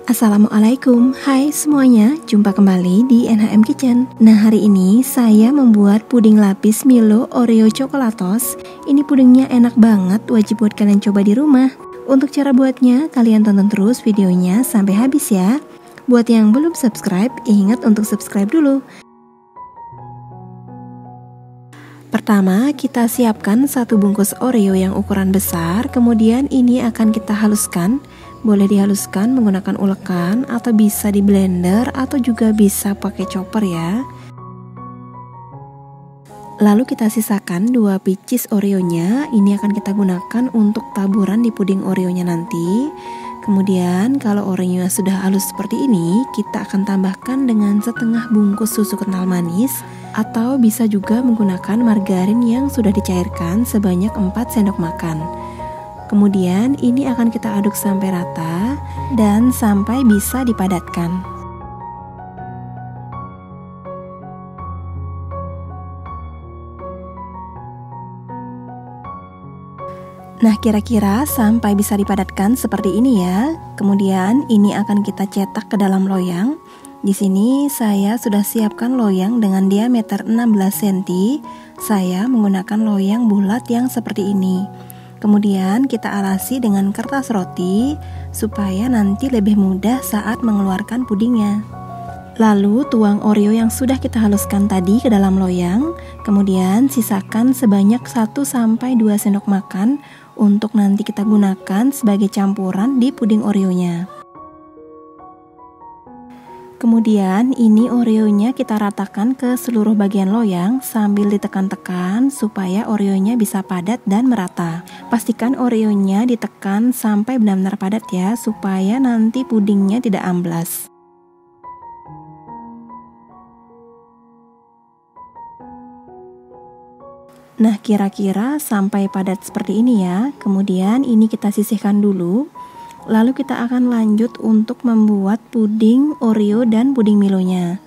Assalamualaikum, hai semuanya, jumpa kembali di NHM Kitchen. Nah, hari ini saya membuat puding lapis Milo Oreo Coklatos. Ini pudingnya enak banget, wajib buat kalian coba di rumah. Untuk cara buatnya, kalian tonton terus videonya sampai habis ya. Buat yang belum subscribe, ingat untuk subscribe dulu. Pertama, kita siapkan satu bungkus Oreo yang ukuran besar, kemudian ini akan kita haluskan. Boleh dihaluskan menggunakan ulekan atau bisa di blender atau juga bisa pakai chopper ya. Lalu kita sisakan 2 pieces Oreo-nya, ini akan kita gunakan untuk taburan di puding Oreo-nya nanti. Kemudian kalau Oreo-nya sudah halus seperti ini, kita akan tambahkan dengan setengah bungkus susu kental manis atau bisa juga menggunakan margarin yang sudah dicairkan sebanyak 4 sendok makan. Kemudian ini akan kita aduk sampai rata dan sampai bisa dipadatkan. Nah, kira-kira sampai bisa dipadatkan seperti ini ya. Kemudian ini akan kita cetak ke dalam loyang. Di sini saya sudah siapkan loyang dengan diameter 16 cm. Saya menggunakan loyang bulat yang seperti ini. Kemudian kita alasi dengan kertas roti supaya nanti lebih mudah saat mengeluarkan pudingnya. Lalu tuang Oreo yang sudah kita haluskan tadi ke dalam loyang. Kemudian sisakan sebanyak 1-2 sendok makan untuk nanti kita gunakan sebagai campuran di puding Oreo-nya. Kemudian ini Oreo-nya kita ratakan ke seluruh bagian loyang sambil ditekan-tekan supaya Oreo-nya bisa padat dan merata. Pastikan Oreo-nya ditekan sampai benar-benar padat ya, supaya nanti pudingnya tidak amblas. Nah, kira-kira sampai padat seperti ini ya. Kemudian ini kita sisihkan dulu. Lalu kita akan lanjut untuk membuat puding Oreo dan puding Milonya.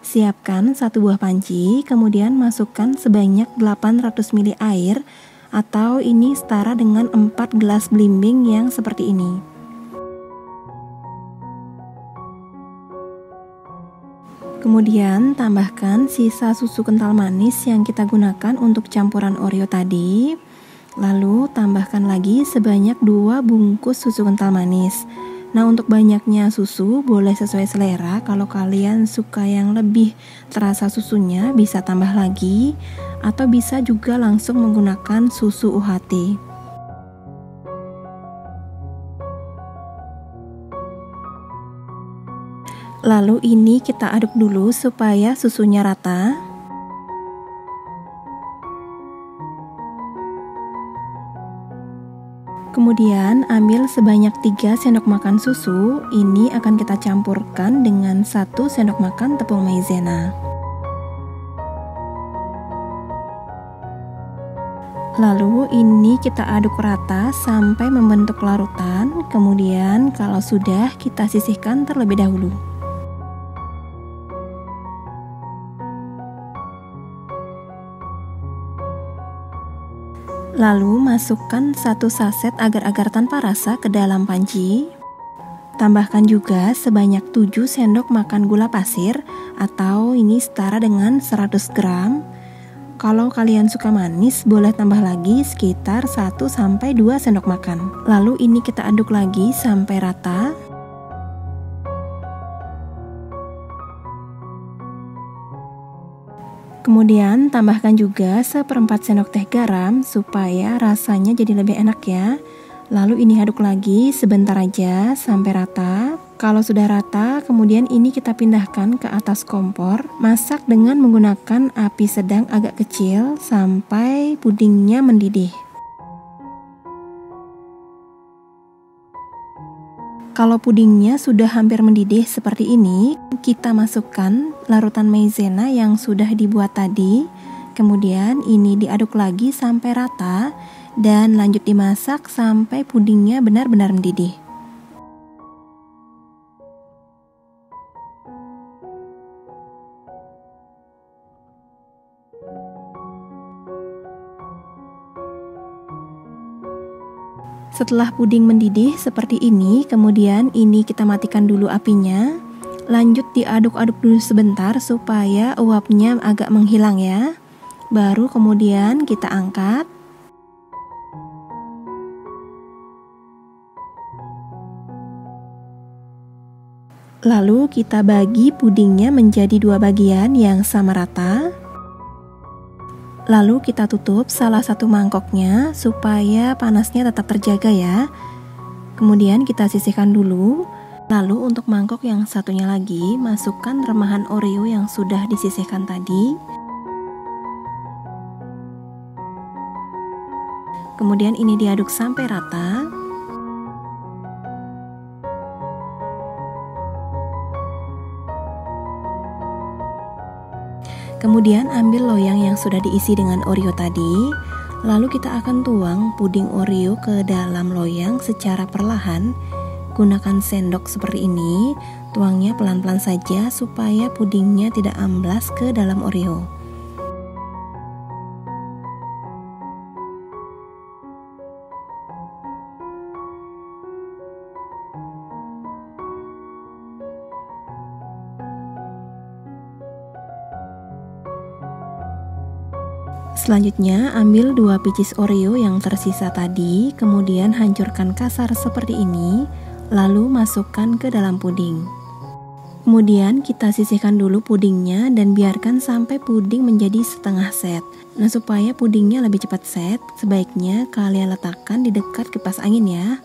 Siapkan satu buah panci, kemudian masukkan sebanyak 800 ml air atau ini setara dengan 4 gelas belimbing yang seperti ini. Kemudian tambahkan sisa susu kental manis yang kita gunakan untuk campuran Oreo tadi. Lalu tambahkan lagi sebanyak 2 bungkus susu kental manis. Nah, untuk banyaknya susu boleh sesuai selera. Kalau kalian suka yang lebih terasa susunya bisa tambah lagi, atau bisa juga langsung menggunakan susu UHT. Lalu ini kita aduk dulu supaya susunya rata. Kemudian ambil sebanyak 3 sendok makan susu, ini akan kita campurkan dengan 1 sendok makan tepung maizena. Lalu ini kita aduk rata sampai membentuk larutan, kemudian kalau sudah kita sisihkan terlebih dahulu. Lalu masukkan 1 saset agar-agar tanpa rasa ke dalam panci. Tambahkan juga sebanyak 7 sendok makan gula pasir atau ini setara dengan 100 gram. Kalau kalian suka manis boleh tambah lagi sekitar 1-2 sendok makan. Lalu ini kita aduk lagi sampai rata. Kemudian tambahkan juga 1/4 sendok teh garam supaya rasanya jadi lebih enak ya. Lalu ini aduk lagi sebentar aja sampai rata. Kalau sudah rata, kemudian ini kita pindahkan ke atas kompor. Masak dengan menggunakan api sedang agak kecil sampai pudingnya mendidih. Kalau pudingnya sudah hampir mendidih seperti ini, kita masukkan larutan maizena yang sudah dibuat tadi. Kemudian ini diaduk lagi sampai rata dan lanjut dimasak sampai pudingnya benar-benar mendidih. Setelah puding mendidih seperti ini, kemudian ini kita matikan dulu apinya. Lanjut diaduk-aduk dulu sebentar supaya uapnya agak menghilang ya. Baru kemudian kita angkat. Lalu kita bagi pudingnya menjadi 2 bagian yang sama rata. Lalu kita tutup salah satu mangkoknya supaya panasnya tetap terjaga ya. Kemudian kita sisihkan dulu. Lalu untuk mangkok yang satunya lagi, masukkan remahan Oreo yang sudah disisihkan tadi. Kemudian ini diaduk sampai rata. Kemudian ambil loyang yang sudah diisi dengan Oreo tadi. Lalu kita akan tuang puding Oreo ke dalam loyang secara perlahan. Gunakan sendok seperti ini. Tuangnya pelan-pelan saja supaya pudingnya tidak amblas ke dalam Oreo. Selanjutnya ambil 2 pieces Oreo yang tersisa tadi, kemudian hancurkan kasar seperti ini, lalu masukkan ke dalam puding. Kemudian kita sisihkan dulu pudingnya dan biarkan sampai puding menjadi setengah set. Nah, supaya pudingnya lebih cepat set, sebaiknya kalian letakkan di dekat kipas angin ya.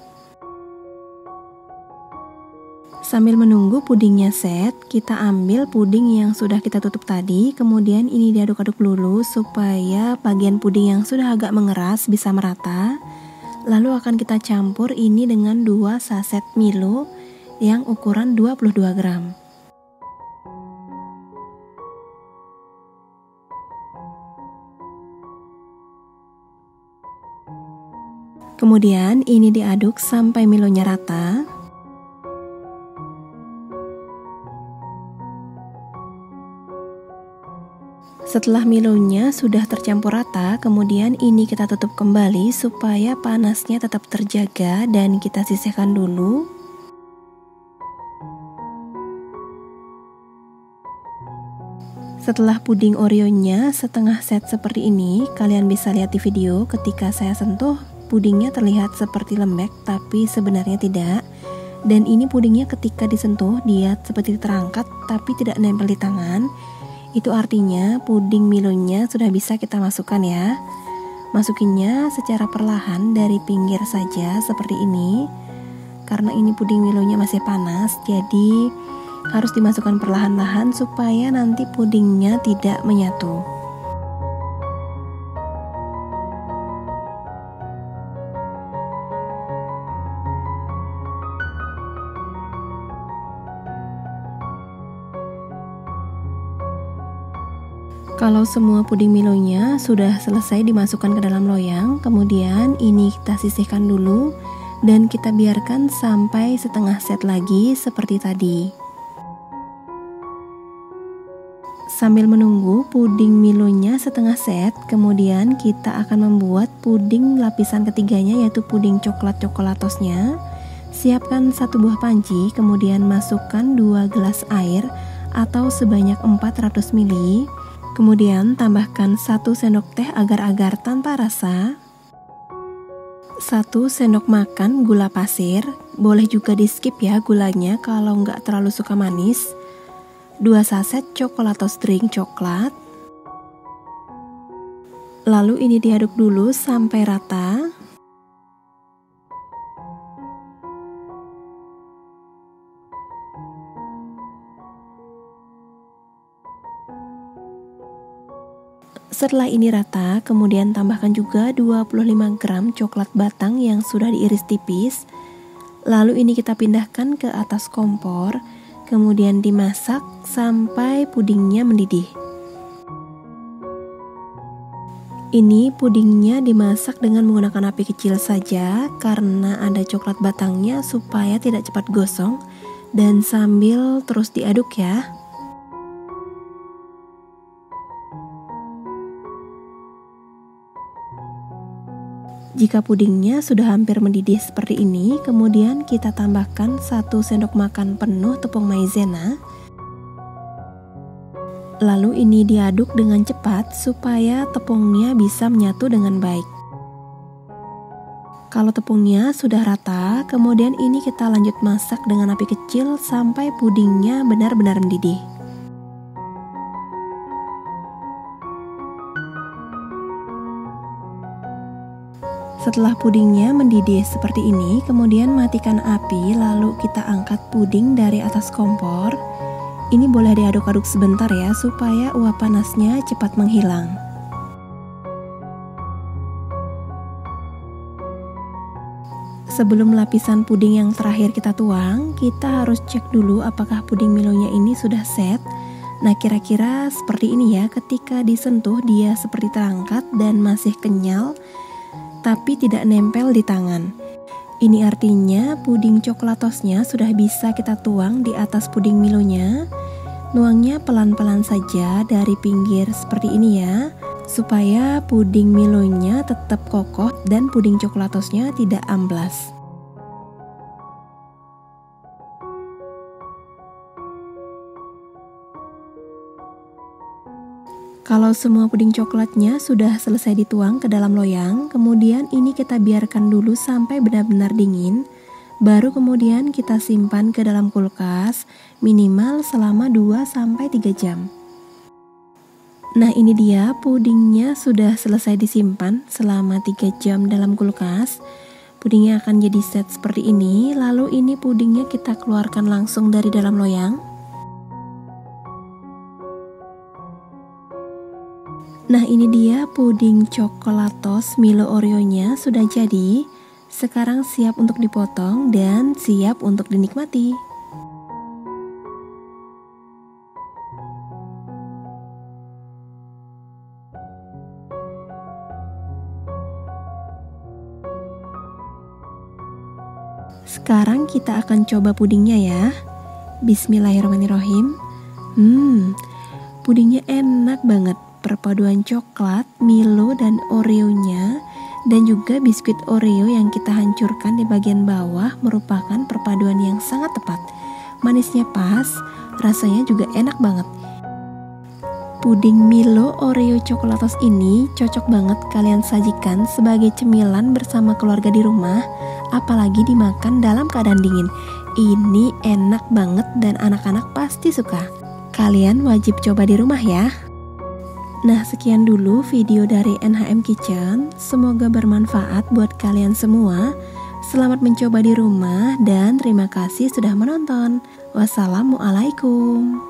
Sambil menunggu pudingnya set, kita ambil puding yang sudah kita tutup tadi, kemudian ini diaduk-aduk dulu supaya bagian puding yang sudah agak mengeras bisa merata. Lalu akan kita campur ini dengan 2 saset Milo yang ukuran 22 gram. Kemudian ini diaduk sampai Milonya rata. Setelah Milonya sudah tercampur rata, kemudian ini kita tutup kembali supaya panasnya tetap terjaga dan kita sisihkan dulu. Setelah puding Oreonya setengah set seperti ini, kalian bisa lihat di video ketika saya sentuh, pudingnya terlihat seperti lembek tapi sebenarnya tidak. Dan ini pudingnya ketika disentuh dia seperti terangkat tapi tidak nempel di tangan. Itu artinya puding Milonya sudah bisa kita masukkan ya. Masukinnya secara perlahan dari pinggir saja seperti ini. Karena ini puding Milonya masih panas, jadi harus dimasukkan perlahan-lahan supaya nanti pudingnya tidak menyatu. Kalau semua puding Milonya sudah selesai dimasukkan ke dalam loyang, kemudian ini kita sisihkan dulu dan kita biarkan sampai setengah set lagi seperti tadi. Sambil menunggu puding Milonya setengah set, kemudian kita akan membuat puding lapisan ketiganya yaitu puding coklat cokolatosnya. Siapkan 1 buah panci, kemudian masukkan 2 gelas air atau sebanyak 400 ml. Kemudian tambahkan 1 sendok teh agar-agar tanpa rasa, 1 sendok makan gula pasir, boleh juga di skip ya gulanya kalau nggak terlalu suka manis, 2 saset coklatos drink coklat. Lalu ini diaduk dulu sampai rata. Setelah ini rata, kemudian tambahkan juga 25 gram coklat batang yang sudah diiris tipis. Lalu ini kita pindahkan ke atas kompor, kemudian dimasak sampai pudingnya mendidih. Ini pudingnya dimasak dengan menggunakan api kecil saja karena ada coklat batangnya supaya tidak cepat gosong, dan sambil terus diaduk ya. Jika pudingnya sudah hampir mendidih seperti ini, kemudian kita tambahkan 1 sendok makan penuh tepung maizena. Lalu ini diaduk dengan cepat supaya tepungnya bisa menyatu dengan baik. Kalau tepungnya sudah rata, kemudian ini kita lanjut masak dengan api kecil sampai pudingnya benar-benar mendidih. Setelah pudingnya mendidih seperti ini, kemudian matikan api, lalu kita angkat puding dari atas kompor. Ini boleh diaduk-aduk sebentar ya, supaya uap panasnya cepat menghilang. Sebelum lapisan puding yang terakhir kita tuang, kita harus cek dulu apakah puding Milonya ini sudah set. Nah, kira-kira seperti ini ya, ketika disentuh dia seperti terangkat dan masih kenyal, tapi tidak nempel di tangan. Ini artinya puding coklatosnya sudah bisa kita tuang di atas puding Milonya. Nuangnya pelan-pelan saja dari pinggir seperti ini ya, supaya puding Milonya tetap kokoh dan puding coklatosnya tidak amblas. Kalau semua puding coklatnya sudah selesai dituang ke dalam loyang, kemudian ini kita biarkan dulu sampai benar-benar dingin. Baru kemudian kita simpan ke dalam kulkas minimal selama 2-3 jam. Nah, ini dia pudingnya sudah selesai disimpan selama 3 jam dalam kulkas. Pudingnya akan jadi set seperti ini. Lalu ini pudingnya kita keluarkan langsung dari dalam loyang. Nah, ini dia puding coklatos Milo Oreo-nya sudah jadi. Sekarang siap untuk dipotong dan siap untuk dinikmati. Sekarang kita akan coba pudingnya ya. Bismillahirrahmanirrahim. Pudingnya enak banget. Perpaduan coklat, Milo, dan Oreo-nya, dan juga biskuit Oreo yang kita hancurkan di bagian bawah merupakan perpaduan yang sangat tepat. Manisnya pas, rasanya juga enak banget. Puding Milo Oreo coklatos ini cocok banget kalian sajikan sebagai cemilan bersama keluarga di rumah, apalagi dimakan dalam keadaan dingin. Ini enak banget dan anak-anak pasti suka. Kalian wajib coba di rumah ya. Nah, sekian dulu video dari NHM Kitchen. Semoga bermanfaat buat kalian semua. Selamat mencoba di rumah dan terima kasih sudah menonton. Wassalamualaikum.